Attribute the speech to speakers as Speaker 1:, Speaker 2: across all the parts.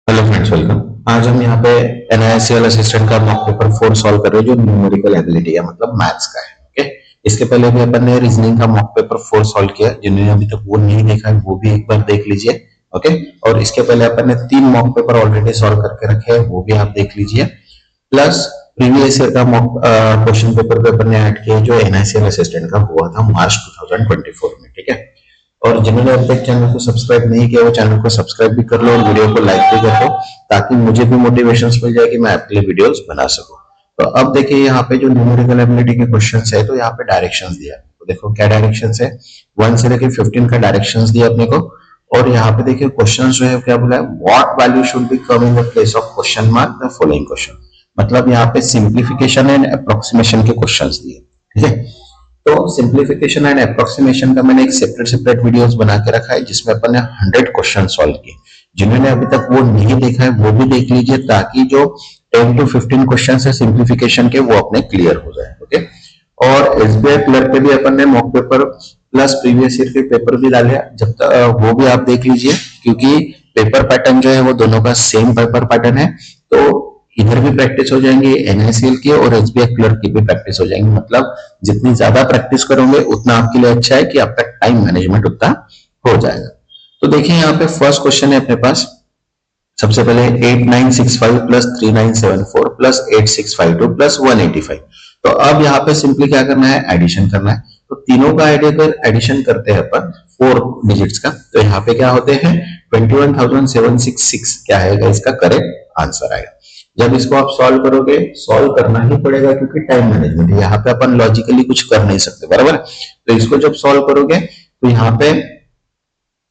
Speaker 1: Hello friends, welcome. आज हम यहाँ पे एनआईएससीएल असिस्टेंट का मॉक पेपर 4 सॉल्व कर रहे हैं, जो न्यूमेरिकल एबिलिटी है, मतलब मैथ्स का है। ओके, इसके पहले भी अपन ने रीजनिंग का मॉक पेपर 4 सॉल्व किया। जिन्होंने अभी तक वो नहीं देखा है वो भी एक बार देख लीजिए। ओके, और इसके पहले अपन ने 3 मॉक पेपर ऑलरेडी सॉल्व करके रखे हैं, वो भी आप देख लीजिए। प्लस प्रीवियस ईयर का मॉक क्वेश्चन पेपर पे अपन ने ऐड किया जो एनआईएससीएल असिस्टेंट का हुआ था मार्च 2024 में। ठीक है, और जिन्होंने अब तक चैनल को सब्सक्राइब नहीं किया वो चैनल को सब्सक्राइब भी कर लो और वीडियो को लाइक भी कर दो, ताकि मुझे भी मोटिवेशन मिल जाए कि मैं आपके लिए वीडियोस बना सकूं। तो अब देखिए यहाँ पे जो न्यूमेरिकल एबिलिटी के क्वेश्चंस है, तो यहाँ पे डायरेक्शंस दिया है। तो देखो क्या डायरेक्शंस है, 1 से लेकर 15 का डायरेक्शंस दिया अपने को। और यहाँ पे देखिए क्वेश्चन जो है क्या बोला है, what value should be come in the place of question mark the following question. मतलब यहाँ पे सिंप्लीफिकेशन एंड अप्रोक्सीमेशन के क्वेश्चंस दिए। ठीक है, तो सिंप्लीफिकेशन एंड अप्रोक्सीमेशन का मैंने एक सेपरेट सेपरेट वीडियोस बना के रखा है, जिसमें अपन ने 100 क्वेश्चन सॉल्व किए। जिन्होंने अभी तक वो नहीं देखा है वो भी देख लीजिए, ताकि जो 10 टू 15 क्वेश्चन है सिंप्लीफिकेशन के वो अपने क्लियर हो जाए। ओके, और एसबीआई क्लर्क पे भी अपन ने mock paper plus previous year के पेपर भी डाले, जब तक वो भी आप देख लीजिए, क्योंकि पेपर पैटर्न जो है वो दोनों का सेम पेपर पैटर्न है। तो इधर भी प्रैक्टिस हो जाएंगे एनआईसीएल की, और एसबीआई क्लर्क की भी प्रैक्टिस हो जाएंगी। मतलब जितनी ज्यादा प्रैक्टिस करोगे उतना आपके लिए अच्छा है कि आपका टाइम मैनेजमेंट उतना हो जाएगा। तो देखिए यहाँ पे फर्स्ट क्वेश्चन है अपने पास। सबसे पहले 8965 प्लस 3974 प्लस 8652 प्लस 185। तो अब यहाँ पे सिंपली क्या करना है, एडिशन करना है। तो तीनों का एडिशन करते हैं अपन 4 डिजिट्स का, तो यहाँ पे क्या होते हैं 21,766 क्या आएगा, इसका करेक्ट आंसर आएगा। जब इसको आप सॉल्व करोगे, सॉल्व करना ही पड़ेगा क्योंकि टाइम मैनेजमेंट है, यहाँ पे अपन लॉजिकली कुछ कर नहीं सकते, बराबर। तो इसको जब सॉल्व करोगे तो यहाँ पे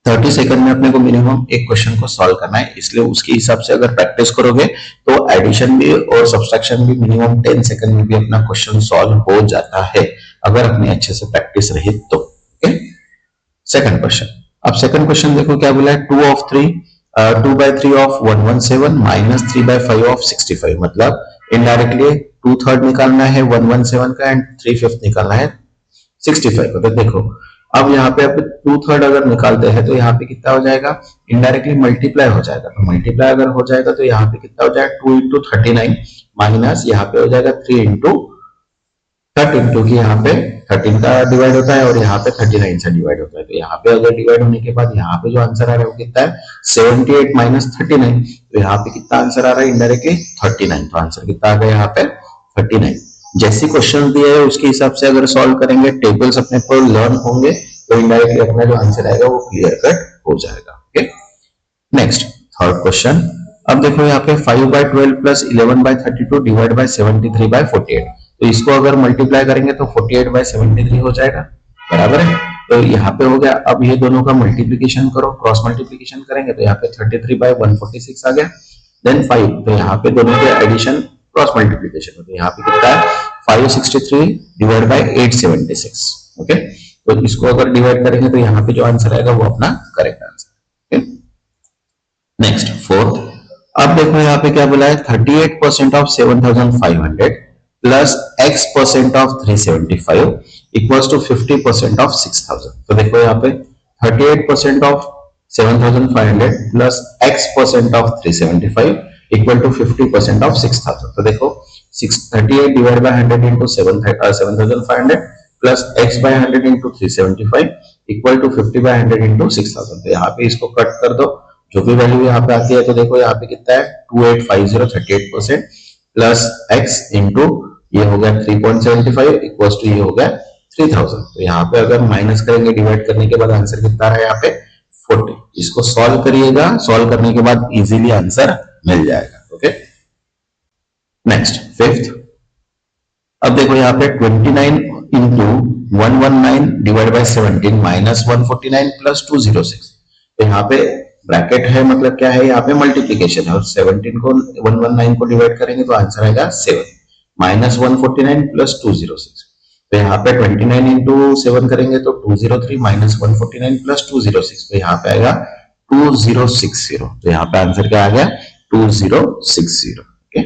Speaker 1: 30 सेकंड में अपने को मिनिमम एक क्वेश्चन को सॉल्व करना है, इसलिए उसके हिसाब से अगर प्रैक्टिस करोगे तो एडिशन भी और सब्सट्रैक्शन भी मिनिमम 10 सेकंड में भी अपना क्वेश्चन सॉल्व हो जाता है, अगर अपने अच्छे से प्रैक्टिस रही तो। Okay, second question. अब सेकंड क्वेश्चन देखो क्या बोला है, 2 ऑफ 3 2/3 ऑफ 117 माइनस 3/5 ऑफ 65। मतलब इनडायरेक्टली 2/3 निकालना है 117 का एंड 3/5 निकालना है 65 का। तो देखो अब यहाँ पे आप 2/3 अगर निकालते हैं तो यहाँ पे कितना हो जाएगा, इनडायरेक्टली मल्टीप्लाई हो जाएगा। तो मल्टीप्लाई अगर हो जाएगा तो यहाँ पे कितना हो जाएगा 2 इंटू 39 माइनस यहाँ पे हो जाएगा 3 इंटू 13, क्योंकि यहाँ पे 13 का डिवाइड होता है और यहाँ पे 39 से डिवाइड होता है। तो यहाँ पे अगर डिवाइड होने के बाद यहाँ पे जो आंसर आ रहा है वो कितना है 78 माइनस 39। तो यहाँ पे कितना आंसर आ रहा है इनडायरेक्टली 39। तो आंसर कितना आ गया यहाँ पे 39। जैसे क्वेश्चन दिए है उसके हिसाब से अगर सॉल्व करेंगे, टेबल्स अपने को लर्न होंगे, तो इनडायरेक्टली अपना जो आंसर आएगा वो क्लियर कट हो जाएगा। Okay, next third question. अब देखो यहाँ पे 5/12 प्लस 11/32 डिवाइड बाय 73/48। तो इसको अगर मल्टीप्लाई करेंगे तो 48/73 हो जाएगा, बराबर है। तो यहाँ पे हो गया। अब ये दोनों का मल्टीप्लीकेशन करो, क्रॉस मल्टीप्लीकेशन करेंगे तो यहाँ पे 33/146 आ गया। देन 5, तो यहाँ पे दोनों के एडिशन क्रॉस मल्टीप्लीकेशन, तो यहाँ पे कितना है 563 डिवाइड बाय 876। ओके, तो इसको अगर डिवाइड करेंगे तो यहाँ पे जो आंसर आएगा वो अपना correct answer. Okay, next fourth. अब देखो यहाँ पे क्या बोला है 38% of 7,500 plus x% of 375 equals to 50% of 6,000। तो देखो यहाँ पे 38% of 7,500 plus x% of 375 equal to 50% of 6,000। तो देखो 38 divide by 100 into 7,500 plus x by 100 into 375 equal to 50 by 100 into 6,000। तो यहाँ पे इसको कट कर दो, जो भी वैल्यू यहाँ पे आती है। तो देखो यहाँ पे कितना है 2850 38% प्लस x इंटू ये हो गया 3.75 इक्वल्स टू ये हो गया 3000। तो यहाँ पे अगर माइनस करेंगे डिवाइड करने के बाद आंसर कितना है यहाँ पे 40। इसको सॉल्व करिएगा, सॉल्व करने के बाद इजीली आंसर मिल जाएगा। Okay, next fifth. अब देखो यहाँ पे 29 into 119 divide by 17 minus 149 plus 206। तो यहाँ पे ब्रैकेट है, मतलब क्या है यहाँ पे मल्टीप्लीकेशन है, और 17 को 119 को डिवाइड करेंगे तो आंसर आएगा 7 माइनस 149 प्लस 206। तो यहाँ पे 29 इंटू 7 करेंगे तो 203 माइनस 149 प्लस 206। तो यहाँ पे आएगा 2060। तो यहाँ पे आंसर क्या आ गया 2060। Okay,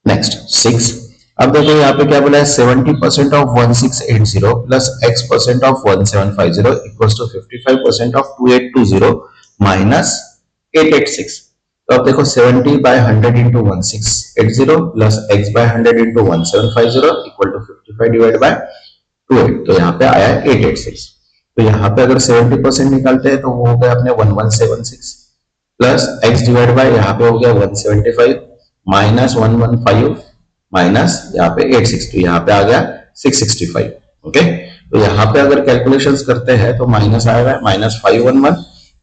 Speaker 1: next 6। अब देखो यहाँ पे क्या बोला है 70% of 1680 plus x% of 1750 equals to 55% of 2820 minus 886। तो अब देखो 70/100 into 1680 plus x by 100 into 1750 equal to 55 divide by 28, तो यहाँ पे आया 886। तो यहाँ पे अगर 70% निकालते हैं तो वो हो गया अपने 1176 प्लस x डिवाइड बाय यहाँ पे हो गया 175 माइनस 115 माइनस यहाँ पे 860, यहाँ पे आ गया 665। ओके, तो यहाँ पे अगर कैलकुलेशंस करते हैं तो माइनस आएगा -511,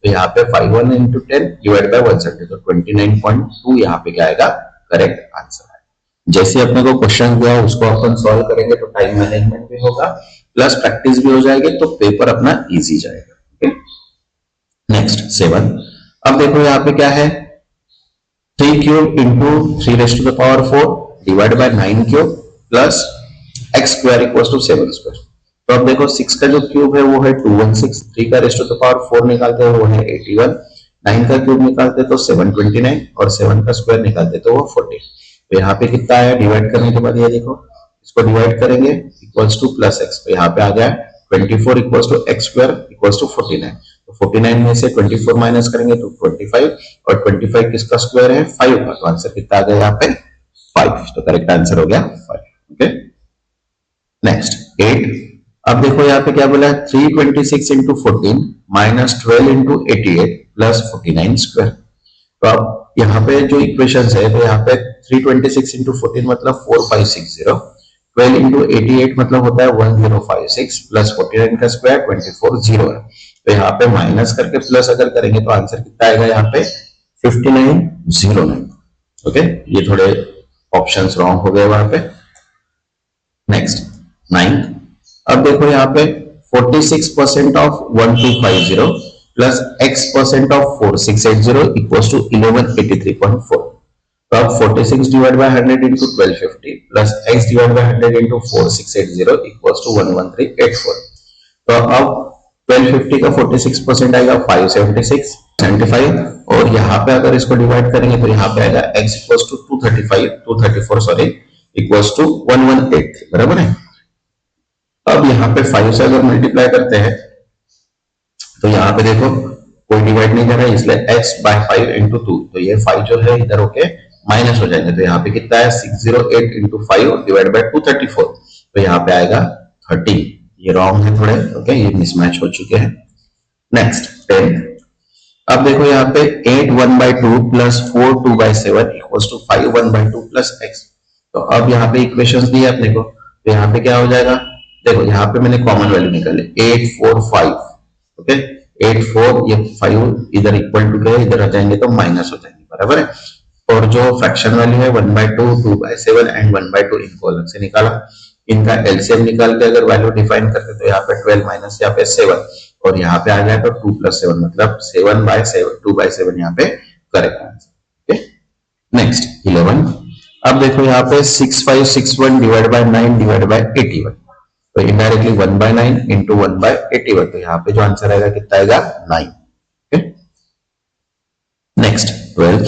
Speaker 1: तो यहाँ पे 51 इंटू 10 डिवाइड बाय 170, तो 29.2 यहाँ पे क्या आएगा करेक्ट आंसर है। जैसे अपने को क्वेश्चन दिया है उसको अपन सॉल्व करेंगे तो टाइम मैनेजमेंट भी होगा प्लस प्रैक्टिस भी हो जाएगी, तो पेपर अपना इजी जाएगा। Okay, next 7। अब देखो यहाँ पे क्या है 3 cube into 3 raised to the power 4 divide by 9 cube plus x square equal to 7 square. तो अब देखो 6 का जो क्यूब है वो है 216, 3 का रेस्ट टू द पावर 4 निकालते हैं वो है 81, 9 का क्यूब निकालते तो 729 और 7 का स्क्वायर निकालते तो वो 40। तो यहाँ पे कितना आया डिवाइड करने के बाद, ये देखो इसको डिवाइड करेंगे इक्वल्स टू प्लस x, तो यहाँ पे आ गया 24 equals to x square equals to 49। तो 49 में से 24 माइनस करेंगे तो 25, और 25 किसका स्क्वायर है 5 का, तो आंसर कितना आ गया यहाँ पे 5, तो करेक्ट आंसर हो गया 5। Okay, next 8। अब देखो यहाँ पे क्या बोला है 326 into 14 minus 12 into 88 plus 49 square. तो अब यहाँ पे जो इक्वेशन है तो यहाँ पे 326 इंटू 14 मतलब 4560, 12 इंटू 88 मतलब होता है 1056 प्लस 49 का स्क्वायर 240 है। तो यहाँ पे माइनस करके प्लस अगर करेंगे तो आंसर कितना आएगा यहाँ पे 5909। ओके, ये थोड़े ऑप्शंस रॉन्ग हो गए वहां पे। नेक्स्ट 9। अब देखो यहाँ पे 46% of 1250 plus x% of 4680 equals to 1183.4। तो अब 46 divide by 100 into 1250 plus x divide by 100 into 4680 equals to 11384। तो अब 1250 का 46% आएगा 576 75, और यहाँ पे अगर इसको डिवाइड करेंगे तो यहाँ पे आएगा x equals to 234 sorry equals to 118, बराबर है। अब यहाँ पे 5 से अगर मल्टीप्लाई करते हैं तो यहाँ पे देखो कोई डिवाइड नहीं कर रहा है इसलिए x बाय 5 इंटू 2, तो ये 5 जो है इधर होके माइनस हो जाएंगे, तो यहाँ पे कितना है 608 इंटू 5 डिवाइड बाय 234, तो यहाँ पे आएगा 13। ये रॉन्ग है थोड़े, ओके, ये मिसमैच हो चुके हैं। नेक्स्ट 10। अब देखो यहाँ पे 8 1/2 plus 4 2/7 equals to 5 1/2 plus x। तो अब यहाँ पे इक्वेशंस दी है अपने को, तो यहाँ पे क्या हो जाएगा, देखो यहाँ पे मैंने कॉमन वैल्यू निकाले 8 4 5। ओके, 8 4 ये 5 इधर इक्वल टू गए, इधर आ जाएंगे तो माइनस हो जाएंगे, बराबर है। और जो फ्रैक्शन वैल्यू है 1/2 2/7 एंड 1/2 इनको अलग से निकाला, इनका एलसीएम निकाल के अगर वैल्यू डिफाइन करते तो यहाँ पे 12 माइनस यहाँ पे 7, और यहाँ पे आ गया तो 2 + 7 मतलब 7/7 2/7 यहाँ पे करेक्ट आंसर। Okay, next 11। अब देखो यहाँ पे 6561 डिवाइड बाय 9 डिवाइड बाय 81, तो इनडायरेक्टली 1/9 इंटू 1/81, तो यहाँ पे जो आंसर आएगा कितना आएगा 9। Okay, next 12।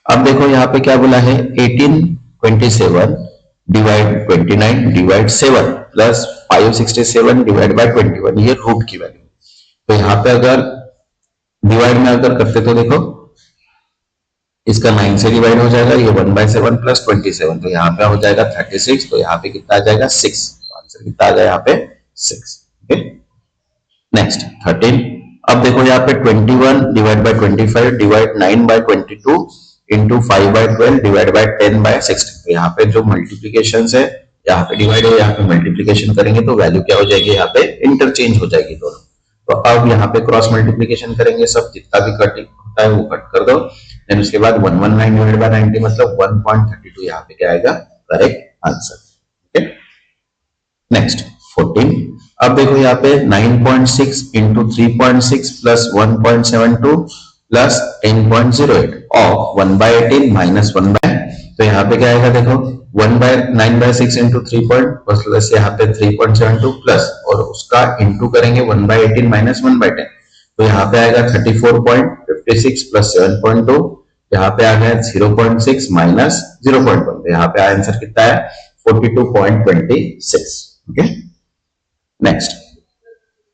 Speaker 1: अब देखो यहाँ पे क्या बोला है 1827 divide 29 divide 7 plus 567 divide by 21, ये रूट की वैल्यू। तो यहाँ पे अगर डिवाइड में अगर करते तो देखो इसका 9 से डिवाइड हो जाएगा, ये 1/7 प्लस 27, तो यहाँ पे हो जाएगा 36, तो यहाँ पे कितना आ जाएगा 6, आंसर कितना आ जाएगा यहाँ पे 6। Okay, next 13। अब देखो यहाँ पे 21 divide by 25 divide 9/22 into 5/12 divide by 10/16, तो यहाँ पे जो मल्टीप्लीकेशन है यहाँ पे डिवाइड है, यहाँ पे मल्टीप्लीकेशन करेंगे तो वैल्यू क्या हो जाएगी यहाँ पे इंटरचेंज हो जाएगी दोनों। तो अब यहाँ पे क्रॉस मल्टीप्लीकेशन करेंगे, सब जितना भी कट होता है वो कट कर दो, देन उसके बाद 119 डिवाइड बाय 90 मतलब 1.32, यहाँ पे क्या आएगा करेक्ट आंसर। Okay, next 14। अब देखो यहाँ पे 9.6 into 3.6 plus 1.72 plus 10.08 of 1/18 minus 1/, तो यहाँ पे क्या आएगा देखो 1/9/6 इंटू 3 प्लस यहाँ पे 3.72 प्लस और उसका इंटू करेंगे 1/18 माइनस 1/10, तो यहाँ पे आएगा 34.56 प्लस 7.2, यहाँ पे आ गया 0.6 माइनस 0.1, तो यहाँ पे आंसर कितना है 42.26। Okay, next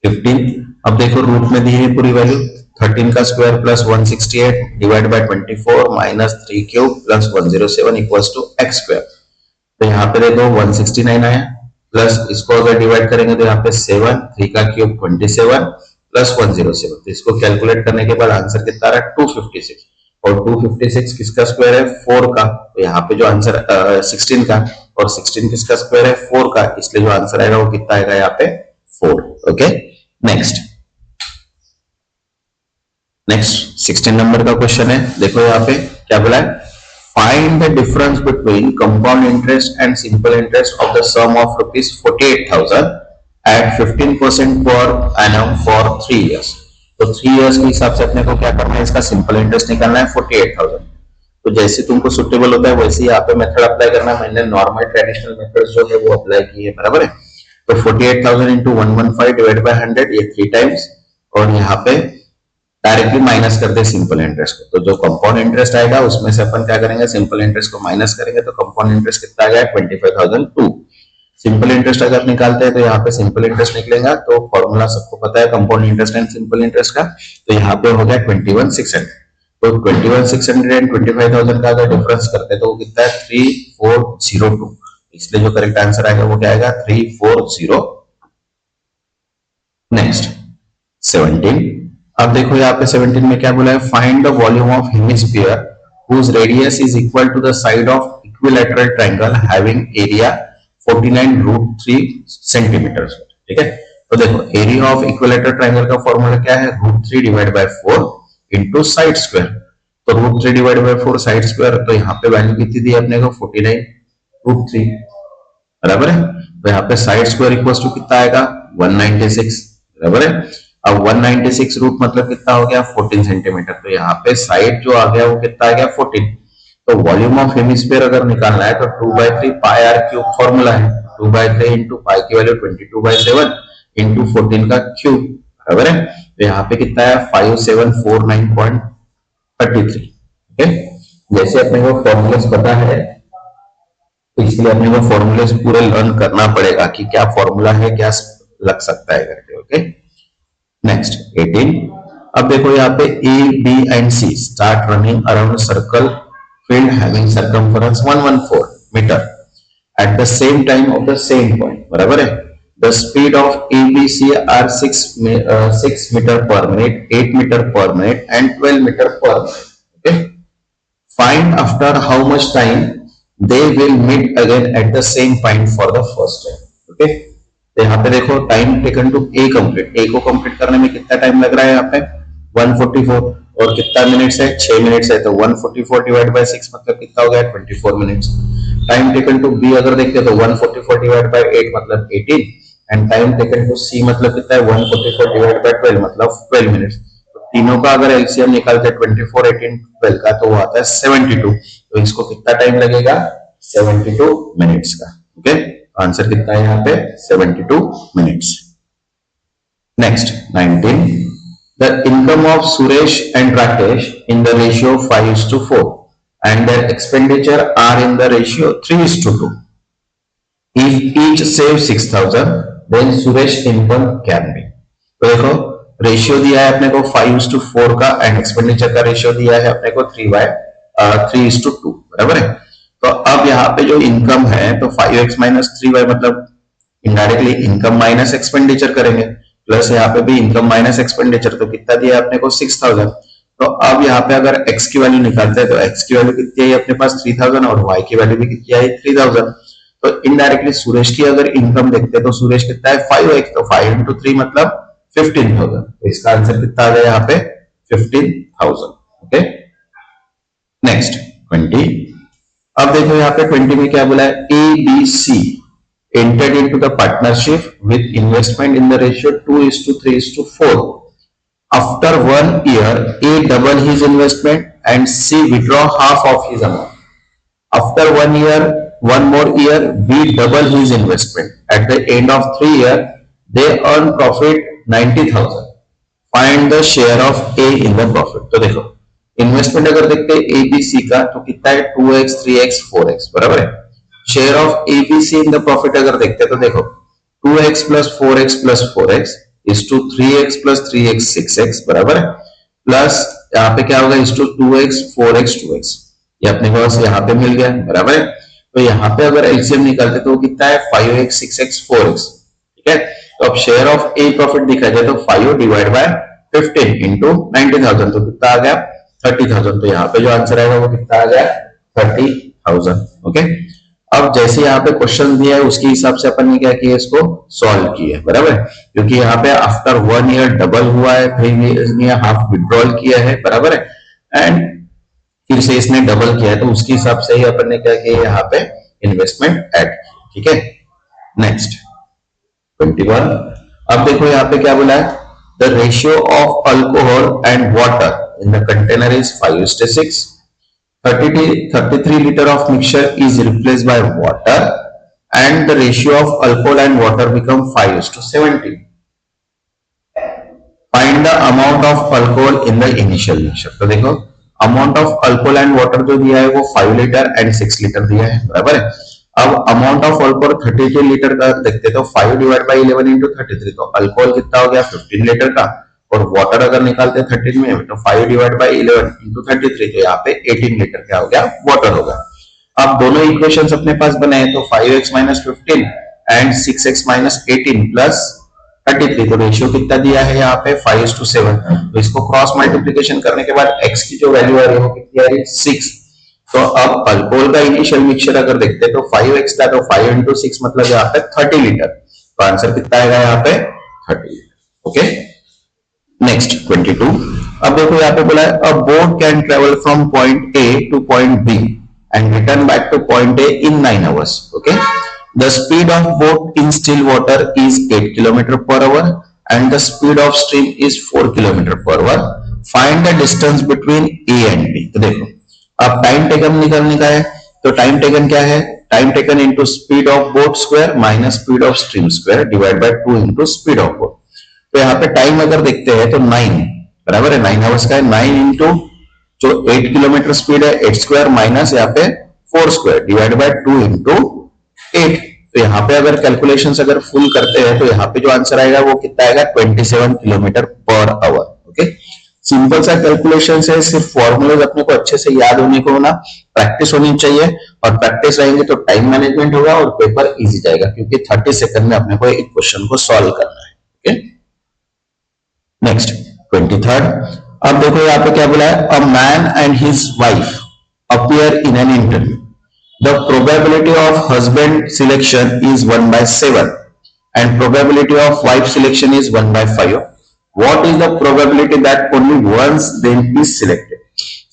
Speaker 1: 15। अब देखो रूट में दी है पूरी वैल्यू, 13 का square plus 168 divide by 24 minus 3 cube plus 107 equals to x square. तो यहाँ पे देखो 169 आया, प्लस इसको अगर डिवाइड करेंगे तो यहाँ पे 7, 3 का क्यूब 27 प्लस 107। तो इसको कैलकुलेट करने के बाद आंसर कितना आ रहा है 256। और 256 किसका स्क्वायर है 4 का, तो यहाँ पे जो आंसर 16 का, और 16 किसका स्क्वायर है 4 का, इसलिए जो आंसर आएगा वो कितना आएगा यहाँ पे 4। ओके, नेक्स्ट 16 नंबर का क्वेश्चन है। देखो यहाँ पे क्या बोला है, find the difference between compound interest and simple interest of the sum of ₹48,000 at 15% per annum for 3 years. तो 3 इयर्स के हिसाब से अपने को क्या करना है, इसका सिंपल इंटरेस्ट निकालना है 48,000। तो जैसे तुमको सुटेबल होता है वैसे ही यहाँ पे मेथड अप्लाई करना। मैंने नॉर्मल ट्रेडिशनल मेथड जो है वो अप्लाई की है, बराबर है। तो 48,000 इंटू 115 डिवाइड बाय 100, ये 3 टाइम्स, और यहाँ पे डायरेक्टली माइनस कर दे सिंपल इंटरेस्ट को। तो जो कंपाउंड इंटरेस्ट आएगा उसमें से अपन क्या करेंगे, सिंपल इंटरेस्ट को माइनस करेंगे। तो कंपाउंड इंटरेस्ट कितना आ गया 25,002। सिंपल इंटरेस्ट अगर निकालते हैं तो यहाँ पे सिंपल इंटरेस्ट निकलेगा। तो फॉर्मूला सबको पता है compound interest and simple interest का। तो यहाँ पे हो गया 21,600। तो 21,600 एंड 25,000 का अगर डिफरेंस करते हैं तो वो कितना है 3402। इसलिए जो करेक्ट आंसर आएगा वो क्या आएगा 340। नेक्स्ट 17। अब देखो यहाँ पे 17 में क्या बोला है, find the volume of hemisphere whose radius is equal to the side of equilateral triangle having area 49√3 centimetre. ठीक है, तो देखो एरिया ऑफ इक्विलेटरल ट्रायंगल का फॉर्मूला क्या है, √3 divide by 4 into side square. तो √3 डिवाइड बाय 4 साइड स्क्वायर, तो यहाँ पे वैल्यू कितनी दी अपने को 49√3, बराबर है। तो यहाँ पे साइड स्क्वायर इक्वल्स टू कितना आएगा 196, बराबर है। अब 196 रूट मतलब कितना हो गया 14 सेंटीमीटर। तो यहाँ पे साइड जो आ गया वो कितना आ गया 14। तो वॉल्यूम ऑफ हेमिस्फीयर अगर निकालना है तो 2/3 पाई आर क्यूब फॉर्मूला है। 2/3 इंटू पाई की वैल्यू 22/7 इंटू 14 का क्यूब, बराबर है। तो यहाँ पे कितना है 5749.33। ओके, जैसे अपने को फॉर्मूलेस पता है तो इसलिए अपने को फॉर्मूलेस पूरे लर्न करना पड़ेगा कि क्या फॉर्मूला है, क्या लग सकता है करके। Okay, next 18। अब देखो यहाँ पे A B and C start running around circle field having circumference 114 metre at the same time of the same point, बराबर है। The speed of A B C are 6 metre per minute, 8 metre per minute and 12 metre per minute. Okay, find after how much time they will meet again at the same point for the first time. Okay, तो यहाँ पे देखो time taken to A complete, A को complete करने में कितना time लग रहा है यहाँ पे 144, और कितना मिनट्स है 6 मिनट्स है। तो 144 डिवाइड बाय 6 मतलब कितना हो गया 24 minutes. Time taken to be अगर देखते हैं तो 144 डिवाइड बाय 8 मतलब 18, एंड टाइम टेकन टू सी मतलब कितना है 144 डिवाइड बाय 12 मतलब 12 मिनट्स। तो तीनों का अगर एलसीएम निकालते हैं 24, 18, 12 का तो वो आता है 72। तो इसको कितना टाइम लगेगा 72 मिनट्स का। ओके, आंसर कितना है यहाँ पे 72 minutes. Next 19। The income of Suresh and Rakesh in the ratio 5:4 and their expenditure are in the ratio 3:2. If each saves 6,000, then Suresh income can be। तो देखो रेशियो दिया है अपने को 5:4 का एंड एक्सपेंडिचर का रेशियो दिया है अपने को 3:2, बराबर है। तो अब यहाँ पे जो इनकम है तो 5x माइनस 3y मतलब इनडायरेक्टली इनकम माइनस एक्सपेंडिचर करेंगे, प्लस यहाँ पे भी इनकम माइनस एक्सपेंडिचर। तो कितना दिया अपने को 6,000। तो अब यहाँ पे अगर x की वैल्यू निकालते हैं तो x की वैल्यू कितनी है अपने पास 3,000 और y की वैल्यू भी कितनी आई 3,000। तो इनडायरेक्टली सुरेश की अगर इनकम देखते हैं तो सुरेश कितना है 5x, तो 5 into 3 मतलब 15,000। तो इसका आंसर कितना आ गया यहाँ पे 15,000। Okay, next 20। अब देखो यहाँ पे 20 में क्या बोला है, ABC entered into the partnership with investment in the ratio 2:3:4. After 1 year, A double his investment and C withdraw half of his amount. After 1 year, 1 more year, B double his investment. At the end of 3 years, they earn profit 90,000. Find the share of A in the profit. तो देखो investment अगर देखते हैं ABC का तो कितना है 2x, 3x, 4x, बराबर है। Share of ABC in the profit अगर देखते हैं तो देखो 2x plus 4x plus 4x is to 3x plus 3x 6x, बराबर है। प्लस यहाँ पे क्या होगा, इस टू 2x 4x 2x, ये अपने पास यहाँ पे मिल गया, बराबर है। तो यहाँ पे अगर एलसीएम निकालते तो वो कितना है 5x 6x 4x, ठीक है। तो अब शेयर ऑफ ए प्रॉफिट दिखा जाए तो 5 डिवाइड बाय 15 इंटू 90,000, तो कितना आ गया 30,000। तो यहाँ पे जो आंसर आएगा वो कितना आ गया 30,000। ओके, अब जैसे यहाँ पे क्वेश्चन दिया है उसके हिसाब से अपन ने क्या किया, इसको सॉल्व किया, बराबर, क्योंकि यहाँ पे आफ्टर 1 ईयर डबल हुआ है, फिर हाफ विड्रॉल किया है, बराबर है, एंड फिर से इसने डबल किया है, तो उसके हिसाब से ही अपन ने क्या किया यहाँ पे इन्वेस्टमेंट ऐड किया, ठीक है। नेक्स्ट 21, अब देखो यहाँ पे क्या बोला है, the ratio of alcohol and water in the container is 5:6, 33 liter of mixture is replaced by water and the ratio of alcohol and water become 5:70. Find the amount of alcohol in the initial mixture. तो देखो amount of alcohol and water जो दिया है वो 5 litre and 6 litre दिया है, बराबर है। अब अमाउंट ऑफ अल्कोहल 32 लीटर का देखते तो 5 डिवाइड बाई 11 इंटू 33, तो अल्कोहल कितना हो गया 15 लीटर का, और वाटर अगर निकालते हैं 13 में तो 5 डिवाइड बाई 11 इंटू 33, तो यहाँ पे 18 लीटर क्या हो गया वाटर होगा। अब दोनों इक्वेशंस अपने पास बनाए तो 5x minus 15 and 6x minus 18 plus 33, तो रेशियो कितना दिया है यहाँ पे 5:7, तो इसको क्रॉस मल्टीप्लीकेशन करने के बाद x की जो वैल्यू आ रही है वो कितनी आ रही है 6। तो अब अल्कोहल का इनिशियल मिक्सचर अगर देखते तो 5x था, तो 5 इंटू 6 मतलब यहाँ पे 30 लीटर, तो आंसर कितना आएगा यहाँ पे 30 लीटर। ओके, नेक्स्ट 22, अब देखो यहाँ पे बोला है a boat can travel from point A to point B and return back to point A in 9 hours। Okay, the speed of boat in still water is 8 kilometre per hour and the speed of stream is 4 kilometre per hour. Find the distance between A and B. तो देखो अब time taken निकालने का है, तो time taken क्या है, time taken into speed of boat square minus speed of stream square divide by 2 into speed of boat. तो यहाँ पे टाइम अगर देखते हैं तो 9, बराबर है, 9 आवर्स का है, 9 इंटू जो 8 किलोमीटर स्पीड है 8 स्क्वायर माइनस यहाँ पे 4 स्क्वायर डिवाइड बाय 2 इंटू 8। तो यहाँ पे अगर कैलकुलेशंस अगर फुल करते हैं तो यहाँ पे जो आंसर आएगा वो कितना आएगा 27 kilometre per our. Okay, simple सा कैलकुलेशन है, सिर्फ फॉर्मूलेज अपने को अच्छे से याद होने को ना प्रैक्टिस होनी चाहिए, और प्रैक्टिस रहेंगे तो टाइम मैनेजमेंट होगा और पेपर इजी जाएगा, क्योंकि 30 सेकंड में अपने को एक क्वेश्चन को सॉल्व करना है। ओके, नेक्स्ट 23, अब देखो यहाँ पे क्या बोला है, a man and his wife appear in an interview, the probability of husband selection is 1/7 and probability of wife selection is 1/5. What is the probability that only once then is selected?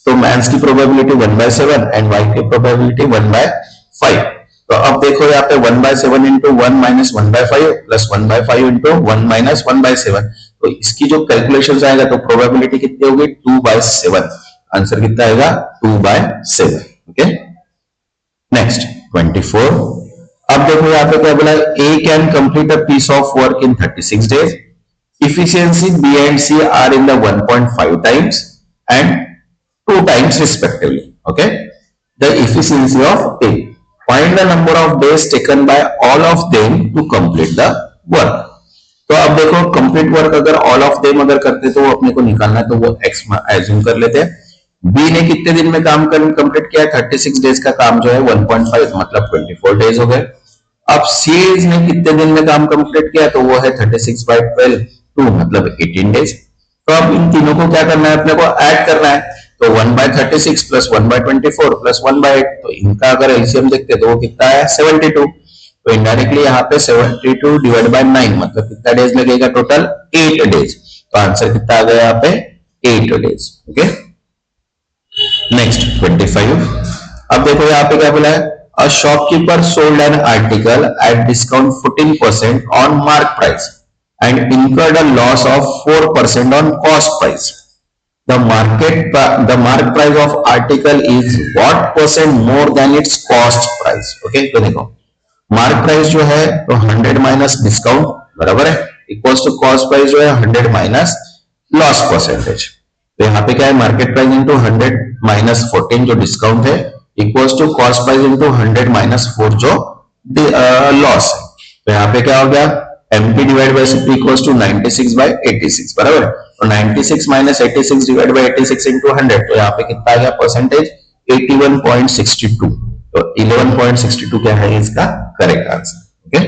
Speaker 1: तो men's की probability 1/7 and wife की probability 1/5। तो अब देखो यहाँ पे 1/7 into 1 minus 1/5 plus 1/5 into 1 minus 1/7, तो इसकी जो कैलकुलेशन आएगा तो प्रोबेबिलिटी कितनी होगी 2/7, आंसर कितना आएगा 2/7। ओके, नेक्स्ट 24, अब देखो यहाँ पे क्या बोला है, A can complete a piece of work in 36 days, efficiency B and C are in the 1.5 times and 2 times respectively. Okay, the efficiency of A. Find the number of days taken by all of them to complete the work. तो अब देखो complete work अगर all of them अगर करते तो वो अपने को निकालना है, तो वो एक्स एज्यूम कर लेते हैं। बी ने कितने दिन में काम कंप्लीट किया, 36 डेज का काम जो है 1.5 मतलब 24 डेज हो गए। अब सी ने कितने दिन में काम कंप्लीट किया, तो वो है 36/12 2 मतलब 18 डेज। तो अब इन तीनों को क्या करना है, अपने को ऐड करना है, तो 1/36 प्लस 1/24 प्लस 1/8, तो इनका अगर एलसीएम देखते तो वो कितना है 72। तो इनडायरेक्टली यहाँ पे 72 डिवाइड बाय 9 मतलब कितना डेज लगेगा, टोटल 8 डेज। तो आंसर कितना आ गया यहाँ पे 8 डेज। ओके, नेक्स्ट 25, अब देखो यहाँ पे क्या बोला है, a shopkeeper sold an article at discount 14% on mark price and incurred a loss of 4% on cost price. The mark price of article is what percent more than its cost price? Okay, तो देखो mark price जो है तो 100 minus discount बराबर है equals to cost price जो है 100 minus loss percentage. तो यहाँ पे क्या है, मार्केट प्राइस इंटू 100 माइनस 14 जो डिस्काउंट है equals to cost price into 100 minus 4 जो लॉस है। तो यहाँ पे क्या हो गया MP divide by CP equals to 96 by 86, बराबर है। तो 96 माइनस 86 डिवाइड बाय 86 इंटू 100, तो यहाँ पे कितना आ गया परसेंटेज 81.62। तो 11.62 क्या है इसका करेक्ट आंसर। Okay,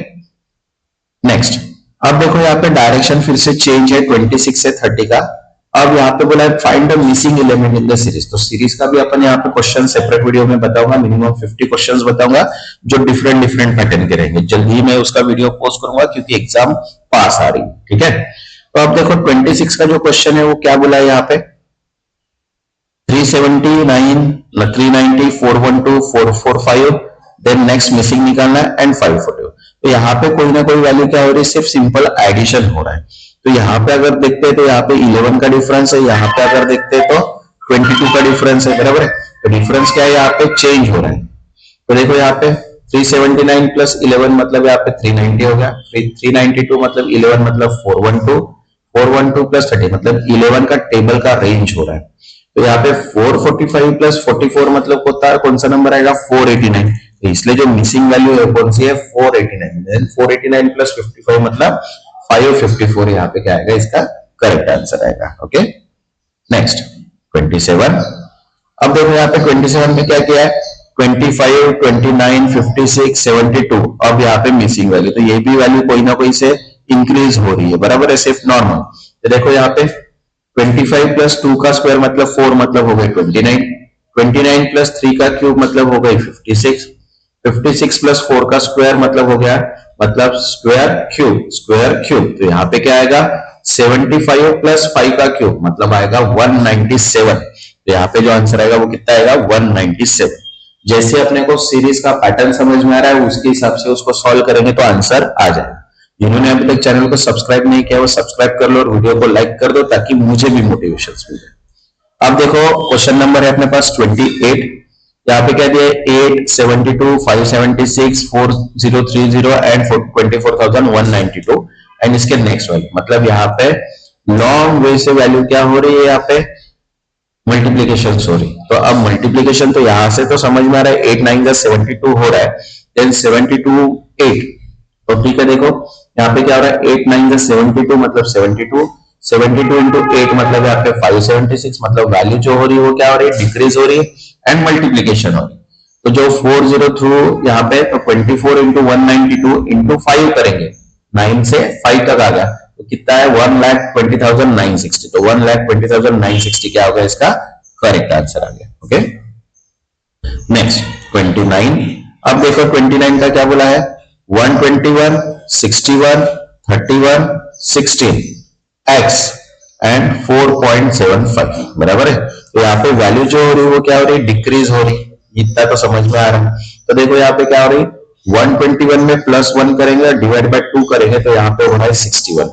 Speaker 1: next. अब देखो यहाँ पे डायरेक्शन फिर से चेंज है 26 से 30 का। अब यहाँ पे बोला है find the missing element in the series. तो सीरीज का भी अपन यहाँ पे क्वेश्चन सेपरेट वीडियो में बताऊंगा, मिनिमम 50 क्वेश्चंस बताऊंगा जो डिफरेंट डिफरेंट पैटर्न के रहेंगे। जल्दी ही मैं उसका वीडियो पोस्ट करूंगा क्योंकि एग्जाम पास आ रही है, ठीक है। तो अब देखो 26 का जो क्वेश्चन है वो क्या बोला है यहाँ पे, 379, 390, 412, 445, देन नेक्स्ट मिसिंग निकालना है एंड 542। तो यहाँ पे कोई ना कोई वैल्यू क्या हो रही है, सिर्फ सिंपल एडिशन हो रहा है। तो यहाँ पे अगर देखते हैं तो यहाँ पे 11 का डिफरेंस है, यहाँ पे अगर देखते हैं तो 22 का डिफरेंस है, बराबर है। तो डिफरेंस क्या है, यहाँ पे चेंज हो रहा है। तो देखो यहाँ पे 379 प्लस 11 मतलब यहाँ पे 390 हो गया, फिर 392 मतलब 11 मतलब 412, 412 प्लस 30 मतलब 11 का टेबल का रेंज हो रहा है। तो यहाँ पे 445 प्लस 44 मतलब होता है कौन सा नंबर आएगा 489। तो इसलिए जो मिसिंग वैल्यू है कौन सी है 489। देन 489 प्लस 55 मतलब 554, यहाँ पे क्या आएगा इसका करेक्ट आंसर आएगा। Okay, next 27। अब देखो यहाँ पे 27 में क्या किया है, 25, 29, 56, 72। अब यहाँ पे मिसिंग वैल्यू, तो ये भी वैल्यू कोई ना कोई से इंक्रीज हो रही है, बराबर है, सिर्फ नॉर्मल। तो देखो यहाँ पे 25 प्लस 2 का स्क्वायर मतलब 4 मतलब हो गई 29, 29 प्लस 3 का क्यूब मतलब हो गई 56, 56 प्लस 4 का स्क्वायर मतलब हो गया मतलब स्क्वायर क्यूब, स्क्वायर क्यूब। तो यहाँ पे क्या आएगा 75 प्लस 5 का क्यूब मतलब आएगा 197। तो यहाँ पे जो आंसर आएगा वो कितना आएगा 197। जैसे अपने को सीरीज का पैटर्न समझ में आ रहा है उसके हिसाब से उसको सॉल्व करेंगे तो आंसर आ जाएगा। जिन्होंने अभी तक चैनल को सब्सक्राइब नहीं किया वो सब्सक्राइब कर लो और वीडियो को लाइक कर दो ताकि मुझे भी मोटिवेशन मिल जाए। अब देखो क्वेश्चन नंबर है अपने पास 28। यहाँ पे क्या दिया है 8, 72, 576, 4030 एंड 24,192 एंड इसके नेक्स्ट वैल्यू। मतलब यहाँ पे लॉन्ग वे से वैल्यू क्या हो रही है, यहाँ पे मल्टीप्लीकेशन हो रही। तो अब मल्टीप्लीकेशन तो यहां से तो समझ में आ रहा है 8 9 का 72 हो रहा है, देन 72 8। तो ठीक है, देखो यहाँ पे क्या हो रहा है 8 9 का 72 मतलब 72, 72 इंटू 8 मतलब यहाँ पे 576। मतलब वैल्यू जो हो रही है वो क्या हो रही है डिक्रीज हो रही है एंड मल्टीप्लीकेशन हो रही है। तो जो 40 थ्रू यहाँ पे तो 24 इंटू 192 इंटू 5 करेंगे, 9 से 5 तक आ गया तो कितना है 1,20,960। तो 1,20,960 क्या होगा इसका करेक्ट आंसर आ गया। Okay, next 29। अब देखो 29 का क्या बोला है 121, 61, 31, 16 x एंड 4.75, बराबर है। तो यहाँ पे वैल्यू जो हो रही है वो क्या हो रही है डिक्रीज हो रही है, इतना तो समझ में आ रहा है। तो देखो यहाँ पे क्या हो रही है 121 में प्लस 1 करेंगे और डिवाइड बाय 2 करेंगे तो यहाँ पे हो रहा है 61।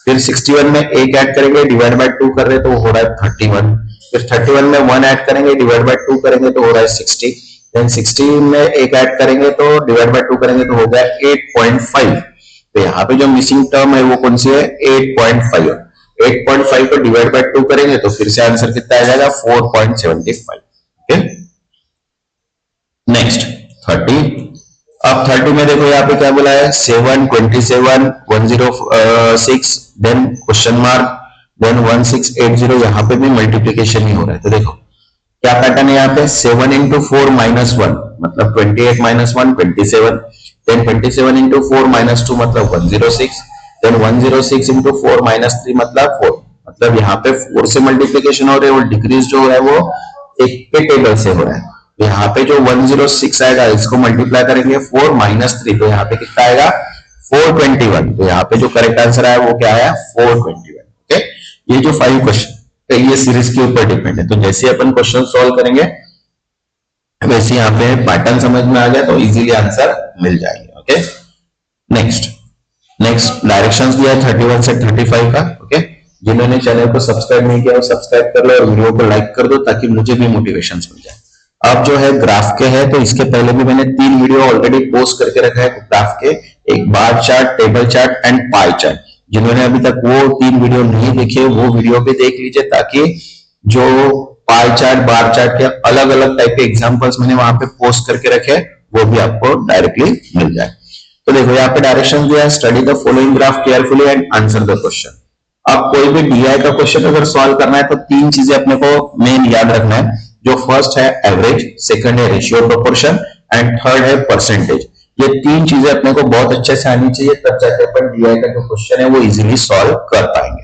Speaker 1: फिर 61 में एक ऐड करेंगे डिवाइड बाय 2 कर रहे तो हो रहा है 31। फिर 31 में 1 ऐड करेंगे डिवाइड बाय 2 करेंगे तो हो रहा है 60। देन 60 में एक ऐड करेंगे तो डिवाइड बाय 2 करेंगे तो हो गया 8.5। तो यहाँ पे जो मिसिंग टर्म है वो कौन सी है 8.5। 8.5 को डिवाइड बाय 2 करेंगे तो फिर से आंसर कितना आ जाएगा 4.75। Okay, next 30। अब 30 में देखो यहाँ पे क्या बोला है 7, 27, 106 देन क्वेश्चन मार्क देन 1680। यहाँ पे भी मल्टीप्लीकेशन ही हो रहा है। तो देखो क्या पैटर्न है यहाँ पे 7 इंटू 4 माइनस 1 मतलब 28 माइनस 1 27, देन 27 इंटू 4 माइनस 2 मतलब 106, देन 106 इंटू 4 माइनस 3 मतलब 4। मतलब यहाँ पे 4 से मल्टीप्लीकेशन हो रहे हैं और डिक्रीज जो है वो एक के टेबल से हो रहा है। तो यहाँ पे जो 106 आएगा इसको मल्टीप्लाई करेंगे 4 माइनस 3 तो यहाँ पे कितना आएगा 421। तो यहाँ पे जो करेक्ट आंसर आया वो क्या आया 421। ओके, ये जो 5 क्वेश्चन है ये सीरीज के ऊपर डिपेंड है। तो जैसे अपन क्वेश्चन सॉल्व करेंगे वैसे यहाँ पे पैटर्न समझ में आ गया तो इजीली आंसर मिल जाएंगे। ओके, नेक्स्ट डायरेक्शंस दिया है 31 से 35 का। ओके, जिन्होंने चैनल को सब्सक्राइब नहीं किया वो सब्सक्राइब कर लो और वीडियो को लाइक कर दो ताकि मुझे भी मोटिवेशन मिल जाए। अब जो है ग्राफ के है तो इसके पहले भी मैंने 3 वीडियो ऑलरेडी पोस्ट करके रखा है ग्राफ के, एक bar chart, table chart and pie chart. जिन्होंने अभी तक वो 3 वीडियो नहीं देखे वो वीडियो भी देख लीजिए ताकि जो पाई चार्ट, बार चार्ट के अलग अलग टाइप के एग्जांपल्स मैंने वहां पे पोस्ट करके रखे वो भी आपको डायरेक्टली मिल जाए। तो देखो यहाँ पे डायरेक्शन दिया है, study the following graph carefully and answer the question. अब कोई भी डीआई का क्वेश्चन अगर सॉल्व करना है तो तीन चीजें अपने को मेन याद रखना है। जो फर्स्ट है एवरेज, सेकंड है रेशियो प्रोपोर्शन एंड थर्ड है परसेंटेज। ये तीन चीजें अपने को बहुत अच्छे से आनी चाहिए, तब जाके अपन डीआई का जो क्वेश्चन है वो इजीली सॉल्व कर पाएंगे।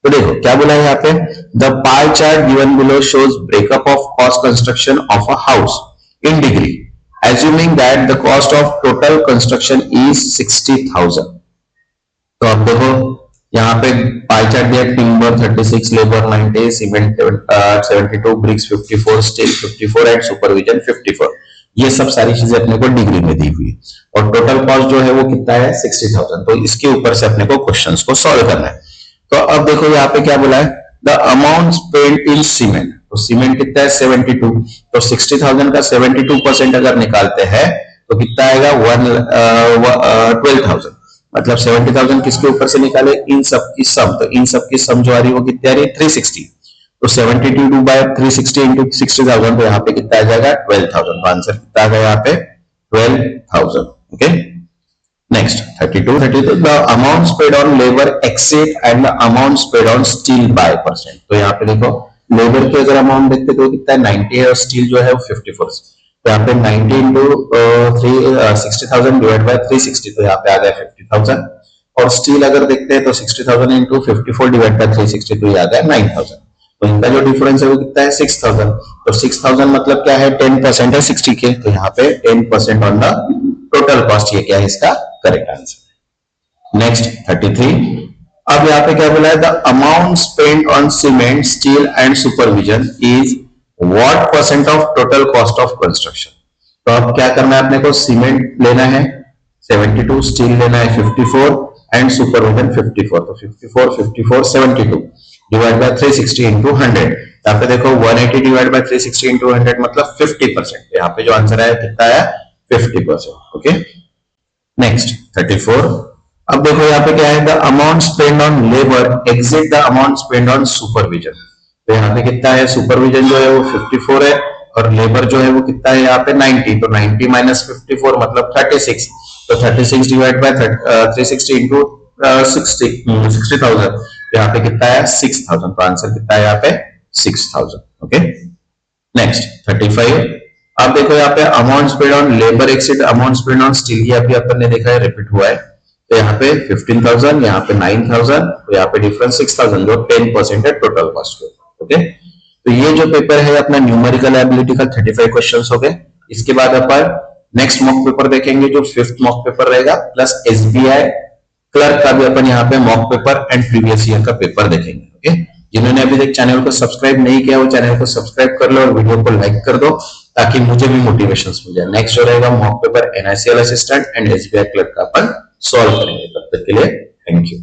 Speaker 1: तो देखो क्या बोला है यहाँ पे, the pie chart given below shows breakup of cost construction of a house in degree assuming that the cost of total construction is 60,000। तो अब देखो यहाँ पे पाई चार्ट दिया, timber 36, labour 90, cement 72, bricks 54, steel 54 and supervision 54। ये सब सारी चीजें अपने को डिग्री में दी हुई है और टोटल कॉस्ट जो है वो कितना है 60,000। तो इसके ऊपर से अपने को क्वेश्चंस को सॉल्व करना है। तो अब देखो यहाँ पे क्या बोला है, the amount spend in cement. तो सीमेंट कितना है 72, तो 60,000 का 72% अगर निकालते हैं तो कितना आएगा 12,000। मतलब 70,000 किसके ऊपर से निकाले, इन सब की सम। तो इन सब की सम जो आ रही है वो कितनी आ रही है 360। तो 72 बाय 360 इंटू 60,000, तो यहाँ पे कितना आ जाएगा 12,000। तो आंसर कितना आ गया यहाँ पे 12,000। Okay, next 32 the amount paid on labour exceed and the amount paid on steel by percent. तो यहाँ पे देखो लेबर की अगर अमाउंट देखते तो कितना है 90 है और स्टील जो है वो 54। तो यहाँ पे 90 इंटू 60,000 डिवाइड बाय 360, तो यहाँ पे आ गया 50,000। और स्टील अगर देखते हैं तो 60,000 इंटू 54 डिवाइड बाय 360, तो ये आ गया 9,000। तो इनका जो डिफरेंस है वो कितना है 6,000। तो 6,000 मतलब क्या है 10% है 60 के, तो यहाँ पे 10% ऑन द टोटल कॉस्ट। ये क्या है इसका करेक्ट आंसर। नेक्स्ट 33, अब यहाँ पे क्या बोला है, the amount spend on cement, steel and supervision is what percent of total cost of construction. तो अब क्या करना है अपने को, सीमेंट लेना है 72, स्टील लेना है 54 एंड सुपरविजन 54। तो 54 54 72 डिवाइड बाय 360 इंटू 100। यहाँ पे देखो 180 डिवाइड बाय 360 इंटू 100 मतलब 50%। यहाँ पे जो आंसर है कितना आया 50%। ओके, नेक्स्ट 34, अब देखो यहाँ पे क्या है, the amount spend on labour exceed the amount spend on supervision. तो यहाँ पे कितना है, सुपरविजन जो है वो 54 है और लेबर जो है वो कितना है यहाँ पे 90। तो 90 माइनस 54 मतलब 36। तो 36 डिवाइड बाय 360 इंटू 60,000, यहाँ पे कितना है 6,000। तो आंसर कितना है यहाँ पे 6,000। ओके, नेक्स्ट 35, अब देखो यहाँ पे amount spend on labour exceed amount spend on steel, ये अभी अपन ने देखा है रिपीट हुआ है। तो यहाँ पे 15,000, यहाँ पे 9,000, तो यहाँ पे डिफरेंस 6,000 जो 10% है टोटल कॉस्ट के। ओके, तो ये जो पेपर है अपना न्यूमेरिकल एबिलिटी का 35 क्वेश्चंस हो गए। इसके बाद अपन नेक्स्ट मॉक पेपर देखेंगे जो 5th मॉक पेपर रहेगा, प्लस एसबीआई क्लर्क का भी अपन यहाँ पे mock paper and previous year का पेपर देखेंगे। ओके, जिन्होंने अभी तक चैनल को सब्सक्राइब नहीं किया वो चैनल को सब्सक्राइब कर लो और वीडियो को लाइक कर दो ताकि मुझे भी मोटिवेशन मिल जाए। नेक्स्ट जो रहेगा mock paper NICL assistant and SBI clerk का अपन सॉल्व करेंगे। तब तक के लिए थैंक यू।